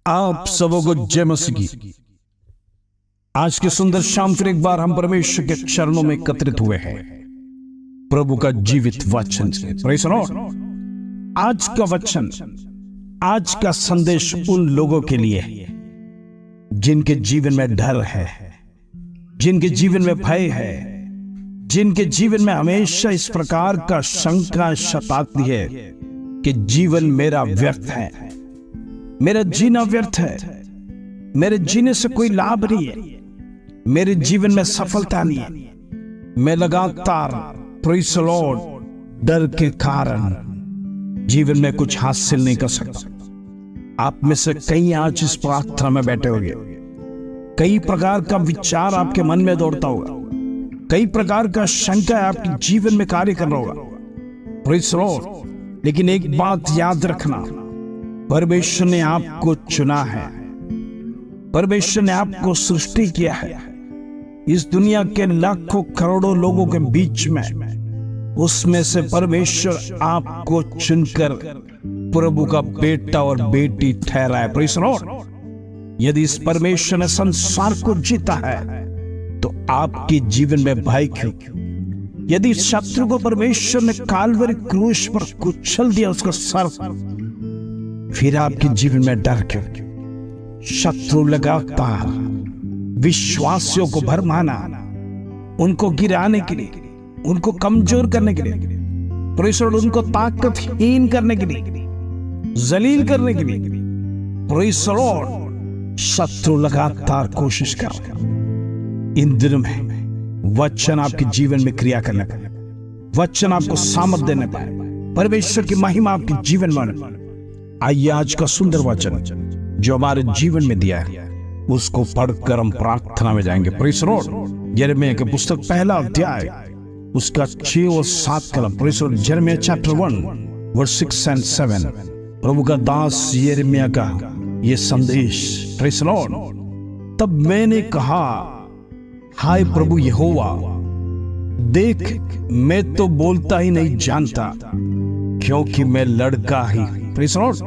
आप सबों को जय मसीह की। आज के सुंदर शाम फिर एक बार हम परमेश्वर के चरणों में एकत्रित हुए हैं प्रभु का जीवित वचन से। Praise the Lord. आज का वचन, आज का संदेश उन लोगों के लिए है जिनके जीवन में डर है, जिनके जीवन में भय है, जिनके जीवन में हमेशा इस प्रकार का शंका सताती है कि जीवन मेरा व्यर्थ है, मेरा जीना व्यर्थ है, मेरे जीने से कोई लाभ नहीं है, मेरे जीवन में सफलता नहीं है। मैं लगातार प्रेज़ द लॉर्ड डर के कारण जीवन में कुछ हासिल नहीं कर सकता। आप में से कई आज इस प्रार्थना में बैठे होंगे, कई प्रकार का विचार आपके मन में दौड़ता होगा, कई प्रकार का शंका आपके जीवन में कार्य कर रहा होगा। Praise the Lord. लेकिन एक बात याद रखना, परमेश्वर ने आपको चुना है, परमेश्वर ने आपको सृष्टि किया है। इस दुनिया के लाखों करोड़ों लोगों के बीच में उसमें से परमेश्वर आपको चुनकर प्रभु का बेटा और बेटी ठहरा है। Praise the Lord. यदि इस परमेश्वर ने संसार को जीता है तो आपके जीवन में भय क्यों? यदि शत्रु को परमेश्वर ने काल्वरी क्रूस पर कुचल दिया उसका सर, फिर आपके जीवन में डर क्यों? शत्रु लगातार विश्वासियों को भरमाना, उनको गिराने के लिए, उनको कमजोर करने के लिए, प्रेज़ द लॉर्ड, उनको ताकतहीन करने के लिए, जलील करने के लिए, प्रेज़ द लॉर्ड, शत्रु लगातार कोशिश कर रहा है। इन दिनों में वचन आपके जीवन में क्रिया करने पाए, वचन आपको सामर्थ देने पाए, परमेश्वर की महिमा आपके जीवन में। आइए आज का सुंदर वचन जो हमारे जीवन में दिया है उसको पढ़कर हम प्रार्थना में जाएंगे। Praise the Lord. यिर्मयाह की पुस्तक पहला अध्याय उसका 6 और 7 कलम। Praise the Lord. यिर्मयाह चैप्टर 1 वर्स 6 and 7। प्रभु का दास यिर्मयाह का ये संदेश। Praise the Lord. तब मैंने कहा, हाय प्रभु यहोवा, देख मैं तो बोलता ही नहीं जानता क्योंकि मैं लड़का ही। Praise the Lord.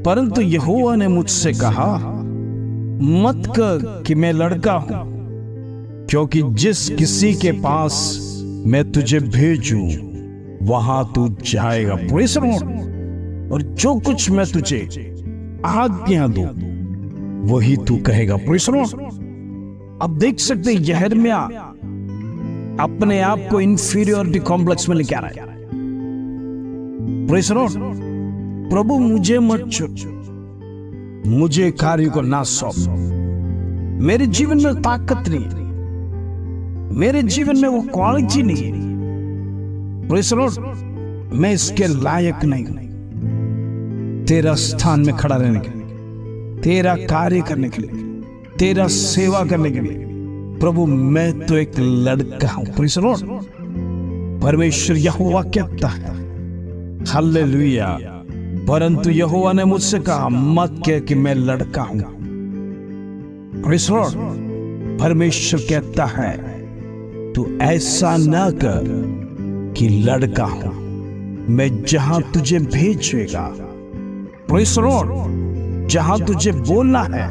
परंतु यहोवा ने मुझसे कहा, मत कह कि मैं लड़का हूं, क्योंकि जिस किसी के पास मैं तुझे भेजूं वहां तू जाएगा। Praise the Lord. और जो कुछ मैं तुझे आज्ञा दूं वही तू कहेगा। Praise the Lord. अब देख सकते हैं यिर्मयाह अपने आप को इंफीरियरिटी कॉम्प्लेक्स में लेके आ रहा है। Praise the Lord. प्रभु मुझे मत चुन, मुझे कार्य को ना सौंप, मेरे जीवन में ताकत नहीं, मेरे जीवन में वो क्वालिटी नहीं है। Praise the Lord. मैं इसके लायक नहीं हूं तेरा स्थान में खड़ा रहने के लिए, तेरा कार्य करने के लिए, तेरा सेवा करने के लिए। प्रभु मैं तो एक लड़का हूं। Praise the Lord. परमेश्वर यहोवा कहता है, हालेलुया। परंतु यहोवा ने मुझसे कहा, मत कह कि मैं लड़का हूं। Praise the Lord. परमेश्वर कहता है, तू ऐसा ना कर कि लड़का हूं, मैं जहां तुझे भेजेगा, प्रेज़ द लॉर्ड, जहां तुझे बोलना है,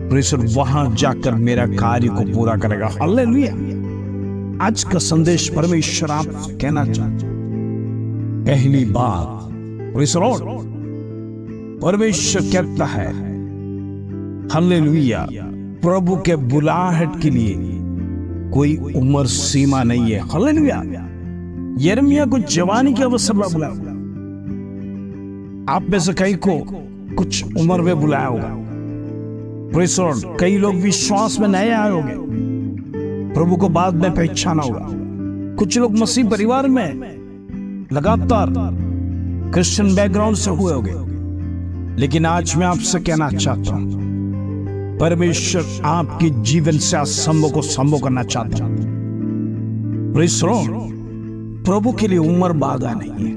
प्रेज़ द लॉर्ड, वहां जाकर मेरा कार्य को पूरा करेगा। हालेलुया। आज का संदेश परमेश्वर आपसे कहना चाहता है। पहली बात, प्रेज़ द लॉर्ड, परमेश्वर कहता है, हालेलुया, प्रभु के बुलाहट के लिए कोई उम्र सीमा नहीं है। हालेलुया। यिर्मयाह को जवानी के अवसर में बुलाया। आप में से कई को कुछ उम्र में बुलाया होगा। Praise the Lord. कई लोग विश्वास में नए आए होंगे, प्रभु को बाद में पहचाना होगा। कुछ लोग मसीह परिवार में लगातार क्रिश्चियन बैकग्राउंड से हुए होंगे। लेकिन आज मैं आपसे कहना चाहता हूं, परमेश्वर आपके जीवन से असंभव को संभव करना चाहता हूं। Praise the Lord. प्रभु के लिए उम्र बाधा नहीं है।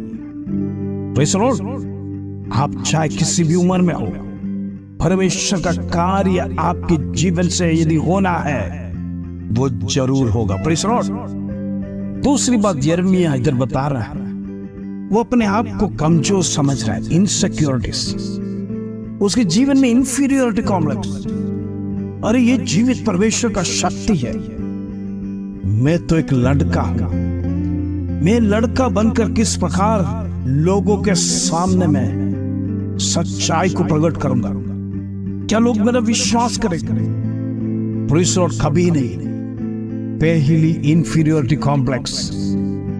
Praise the Lord. आप चाहे किसी भी उम्र में हो, परमेश्वर का कार्य आपके जीवन से यदि होना है वो जरूर होगा। Praise the Lord. दूसरी बात यिर्मयाह इधर बता रहा है, वो अपने आप को कमजोर समझ रहा है, इनसिक्योरिटीज। उसके जीवन में इंफीरियरिटी कॉम्प्लेक्स। अरे ये जीवित परमेश्वर का शक्ति है। मैं तो एक लड़का हूं, मैं लड़का बनकर किस प्रकार लोगों के सामने में सच्चाई को प्रकट करूंगा, क्या लोग मेरा विश्वास करेंगे? कभी नहीं। पहली इंफीरियरिटी कॉम्प्लेक्स,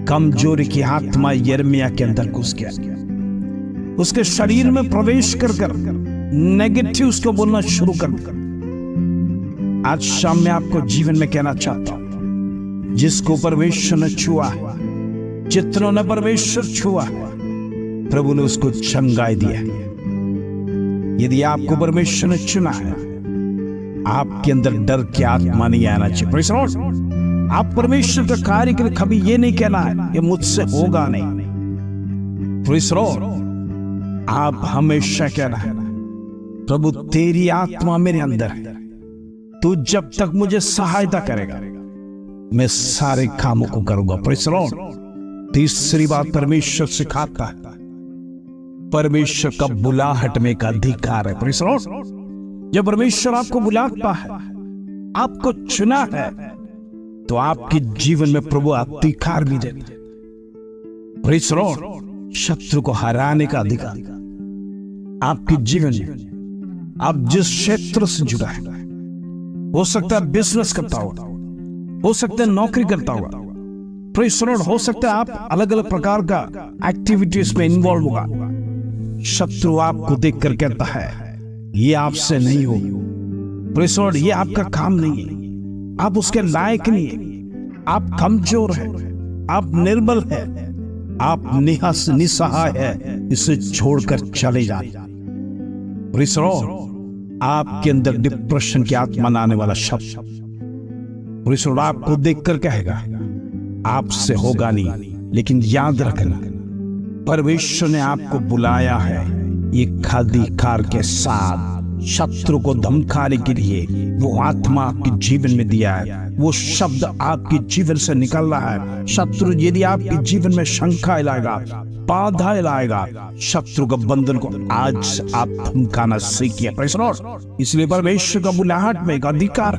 कमजोरी की आत्मा यिर्मयाह के अंदर घुस गया, उसके शरीर में प्रवेश कर नेगेटिव उसको बोलना शुरू कर दिया। आज शाम में आपको जीवन में कहना चाहता हूं, जिसको परमेश्वर ने छुआ है, जितनों ने परमेश्वर छुआ है, प्रभु ने उसको चंगाई दिया। यदि आपको परमेश्वर ने चुना है, आपके अंदर डर की आत्मा नहीं आना चाहिए। Praise the Lord. आप परमेश्वर का कार्य के लिए कभी ये नहीं कहना है ये मुझसे होगा नहीं। Praise the Lord. आप हमेशा कहना है, प्रभु तेरी आत्मा मेरे अंदर है, तू जब तक मुझे सहायता करेगा मैं सारे कामों को करूंगा। Praise the Lord. तीसरी बात परमेश्वर सिखाता है, परमेश्वर का बुलाहट में एक अधिकार है। Praise the Lord. जब परमेश्वर आपको बुलाता है, आपको चुना है, तो आपके जीवन में प्रभु अधिकार भी देता है। Praise the Lord. शत्रु को हराने का अधिकार आपके जीवन में, आप जिस क्षेत्र से जुड़ा है, हो सकता है बिजनेस करता होगा, हो सकता है नौकरी करता होगा, प्रेज़ द लॉर्ड, हो सकता है आप अलग अलग प्रकार का एक्टिविटीज में इन्वॉल्व होगा। शत्रु आपको देखकर कहता है ये आपसे नहीं हो, प्रेज़ द लॉर्ड, ये आपका काम नहीं है, आप उसके लायक नहीं है, आप कमजोर हैं, आप निर्बल हैं, आप निसहाय है, इसे छोड़कर चले जाए। Praise the Lord. आपके अंदर डिप्रेशन की आत्मा आने वाला शब्द, प्रेज़ द लॉर्ड, आपको देखकर कहेगा आपसे होगा नहीं। लेकिन याद रखना, परमेश्वर ने आपको बुलाया है एक अधिकार के साथ। शत्रु को धमकाने के लिए वो आत्मा आपके जीवन में दिया है, वो शब्द आपके जीवन से निकल रहा है। शत्रु यदि आपके जीवन में शंका लाएगा, बाधा लाएगा, शत्रु का बंधन को आज आप धमकाना सीखिए। Praise the Lord. इसलिए परमेश्वर का बुलाहट में एक अधिकार,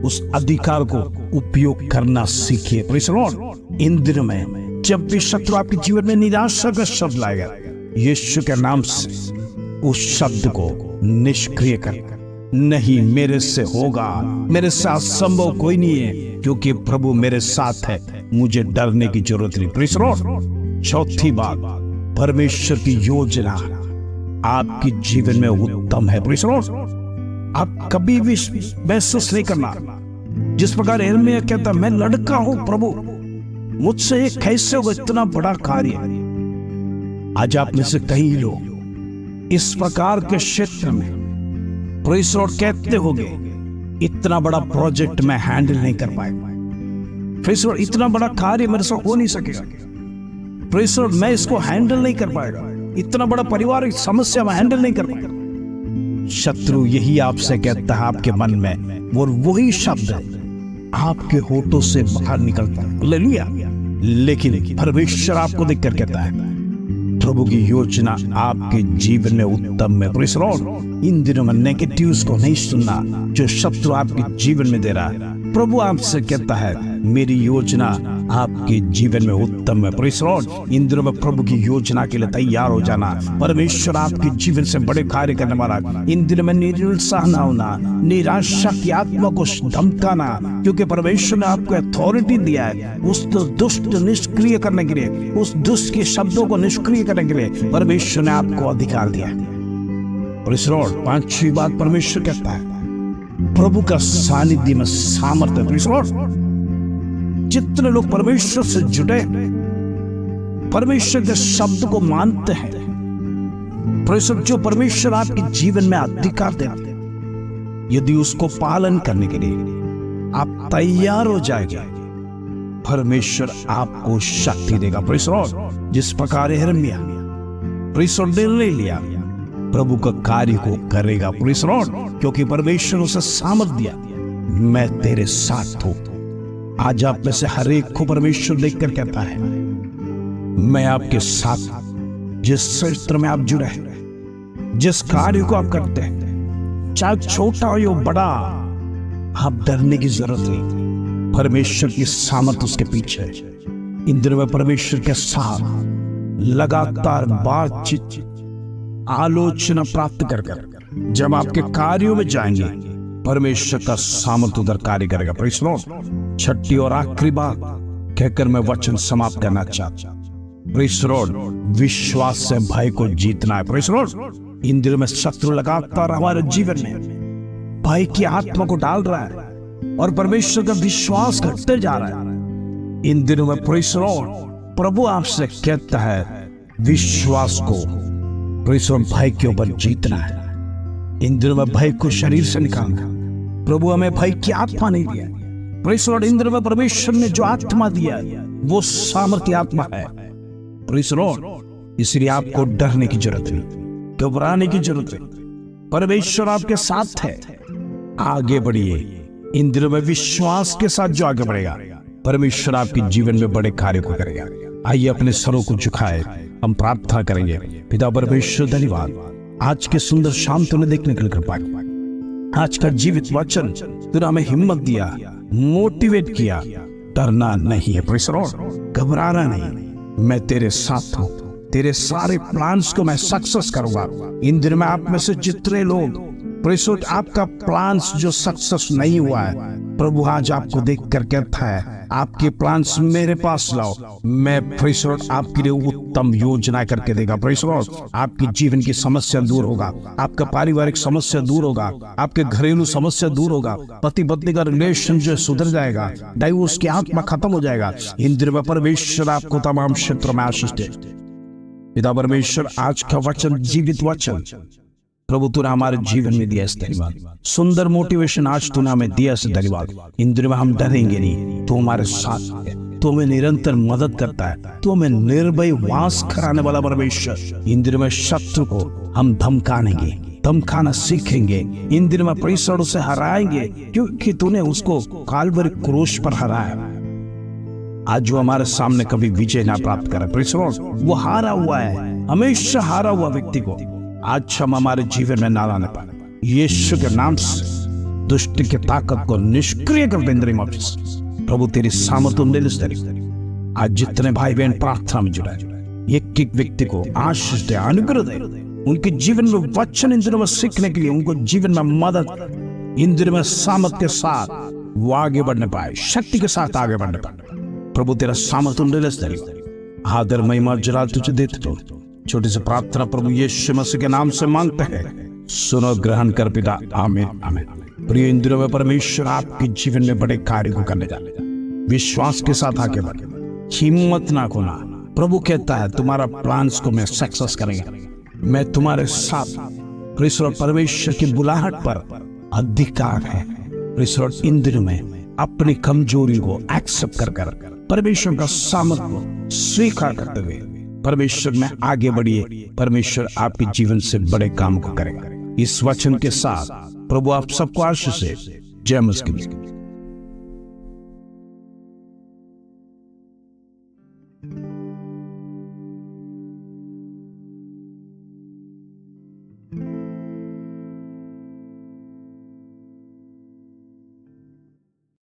उस अधिकार को उपयोग करना सीखिए। Praise the Lord. इन दिनों में जब भी शत्रु आपके जीवन में निराशा का शब्द लाएगा, यीशु के नाम से उस शब्द को निष्क्रिय कर, नहीं मेरे से होगा, मेरे साथ संभव कोई नहीं है, क्योंकि प्रभु मेरे साथ है, मुझे डरने की जरूरत नहीं। Praise the Lord. चौथी बात, परमेश्वर की योजना आपके जीवन में उत्तम है। Praise the Lord. आप कभी भी महसूस नहीं करना, जिस प्रकार यिर्मयाह कहता मैं लड़का हूं प्रभु, मुझसे ये कैसे होगा, इतना बड़ा कार्य। आज आप में से कई लोग इस प्रकार के क्षेत्र में, प्रेज़ द लॉर्ड, कहते होंगे इतना बड़ा प्रोजेक्ट मैं हैंडल नहीं कर पाएगा, प्रेज़ द लॉर्ड, इतना बड़ा कार्य मेरे से हो नहीं सकेगा, प्रेज़ द लॉर्ड, मैं इसको हैंडल नहीं कर पाएगा, इतना बड़ा पारिवारिक समस्या मैं हैंडल नहीं कर पाएगा। शत्रु यही आपसे कहता है आपके मन में, और वही शब्द आपके होठों से बाहर निकलता है। हालेलुया। लेकिन परमेश्वर आपको देखकर कहता है प्रभु की योजना आपके जीवन में उत्तम है। Praise the Lord. इन दिनों में नेगेटिव्स को नहीं सुनना जो शत्रु आपके जीवन में दे रहा है। प्रभु आपसे कहता है मेरी योजना आपके जीवन में उत्तम है। Praise the Lord. इन दिनों में प्रभु की योजना के लिए तैयार हो जाना। परमेश्वर आपके जीवन से बड़े कार्य करने वाला। इन दिनों में निरुत्साह ना होना, निराशा की आत्मा को धमकाना, क्योंकि परमेश्वर ने आपको अथॉरिटी दिया है उस दुष्ट निष्क्रिय करने के लिए, उस दुष्ट के शब्दों को निष्क्रिय करने के लिए परमेश्वर ने आपको अधिकार दिया है। Praise the Lord. पांचवी बात परमेश्वर कहता है प्रभु का सानिध्य में सामर्थ्य। Praise the Lord. जितने लोग परमेश्वर से जुड़े, परमेश्वर के शब्द को मानते हैं, प्रेज़ द लॉर्ड, जो परमेश्वर आपके जीवन में अधिकार देते हैं, यदि उसको पालन करने के लिए आप तैयार हो जाएंगे, परमेश्वर आपको शक्ति देगा। Praise the Lord. जिस प्रकार यिर्मयाह, प्रेज़ द लॉर्ड, निर्णय लिया प्रभु का कार्य को करेगा। Praise the Lord. क्योंकि परमेश्वर उसे सामर्थ्य दिया, मैं तेरे साथ हूं। आज आप में से हर एक को परमेश्वर देखकर कहता है मैं आपके साथ, जिस क्षेत्र में आप जुड़े हैं जिस कार्य को आप करते हैं, चाहे छोटा हो या बड़ा, आप डरने की जरूरत नहीं। परमेश्वर की सामर्थ उसके पीछे है। इन दिनों में परमेश्वर के साथ लगातार बातचीत, आलोचना प्राप्त कर जब आपके कार्यों में जाएंगे, परमेश्वर का सामर्थ उधर कार्य करेगा। Praise the Lord. छठी और आखिरी बात कहकर मैं वचन समाप्त करना चाहता हूं। Praise the Lord. विश्वास से भय को जीतना है। Praise the Lord. इन दिनों में शत्रु लगातार हमारे जीवन में भय की आत्मा को डाल रहा है और परमेश्वर का विश्वास घटते जा रहा है। इन दिनों में प्रेज़ द लॉर्ड, प्रभु आपसे कहता है विश्वास को, प्रेज़ द लॉर्ड, भय के ऊपर जीतना है। इन दिनों में भय को शरीर से निकालना। प्रभु हमें भय की आत्मा नहीं दिया। Praise the Lord. इन दिनों में परमेश्वर ने जो आत्मा दिया वो सामर्थ्य आत्मा है। Praise the Lord. इसलिए आपको डरने की जरूरत नहीं, घबराने की जरूरत नहीं। परमेश्वर आपके साथ है। आगे बढ़िए। इन दिनों में विश्वास के साथ जो आगे बढ़ेगा, परमेश्वर आपके जीवन में बड़े कार्य को करेगा। आइए अपने सरों को झुकाए, हम प्रार्थना करेंगे। पिता परमेश्वर, धन्यवाद आज के सुंदर शाम तूने देखने के लिए कृपा। आज का जीवित वचन तूने हमें हिम्मत दिया, मोटिवेट किया। डरना नहीं है प्रेज़ द लॉर्ड, घबराना नहीं। मैं तेरे साथ हूं। तेरे सारे प्लान्स को मैं सक्सेस करूंगा। इन दिनों में आप में से जितने लोग प्रेज़ द लॉर्ड आपका प्लान्स जो सक्सेस नहीं हुआ है, प्रभु आज आपको देख कर कहता है आपके प्लान्स मेरे पास लाओ। मैं प्रेज़ द लॉर्ड आपके लिए उत्तम योजना करके देगा। Praise the Lord. आपकी जीवन की समस्या दूर होगा, आपका पारिवारिक समस्या दूर होगा, आपके घरेलू समस्या दूर होगा, पति पत्नी का रिलेशन जो सुधर जाएगा, डाइवोर्स की आत्मा खत्म हो जाएगा। इन दिनों में परमेश्वर आपको तमाम क्षेत्रों में आशीष दे। पिता परमेश्वर, आज का वचन जीवित वचन प्रभु तूने हमारे जीवन में दिया, इस धन्यवाद। सुंदर मोटिवेशन आज तूने हमें दिया, इस धन्यवाद। इन दिनों में हम डरेंगे नहीं, तू हमारे साथ है, तू हमें निरंतर मदद करता है, तू हमें निर्भय वास कराने वाला परमेश्वर। इन दिनों में शत्रु को हम धमकाना सीखेंगे। इन दिनों में परिसरों से हराएंगे, क्योंकि तूने उसको काल्वरी क्रूस पर हराया। आज जो हमारे सामने कभी विजय ना प्राप्त करे, वो हारा हुआ है, हमेशा हारा हुआ व्यक्ति को आज हम हमारे जीवन में ना लाने पाए। यीशु के नाम से दुष्ट की ताकत को निष्क्रिय कर देंगे। प्रभु तेरी सामर्थ आज जितने भाई बहन प्रार्थना में जुड़े, एक एक व्यक्ति को आशीष दे, अनुग्रह दे। उनके जीवन में वचन इन दिनों में सीखने के लिए उनको जीवन में मदद, इन दिनों में सामर्थ के साथ वो आगे बढ़ने पाए, शक्ति के साथ आगे बढ़ने पाए। प्रभु तेरा सामर्थ आदर महिमा जलाल तुझे देते हो। छोटी सी प्रार्थना प्रभु यीशु मसीह के नाम से मांगते हैं, सुनो, ग्रहण कर पिता। आमीन आमीन। प्रिय, इन दिनों में परमेश्वर आपके जीवन में बड़े कार्य को करने जा रहे हैं। विश्वास के साथ आगे बढ़े, हिम्मत ना खोना। प्रभु कहता है तुम्हारा प्लान्स को मैं सक्सेस करेंगे, मैं तुम्हारे साथ। परमेश्वर की बुलाहट पर अधिकार है। इन दिनों में अपनी कमजोरी को एक्सेप्ट कर परमेश्वर का सामर्थ को स्वीकार करते हुए परमेश्वर में आगे बढ़िए। परमेश्वर आपके जीवन से बड़े काम को करेगा। इस वचन के साथ प्रभु आप सबको आशीष दे। जय मसीह।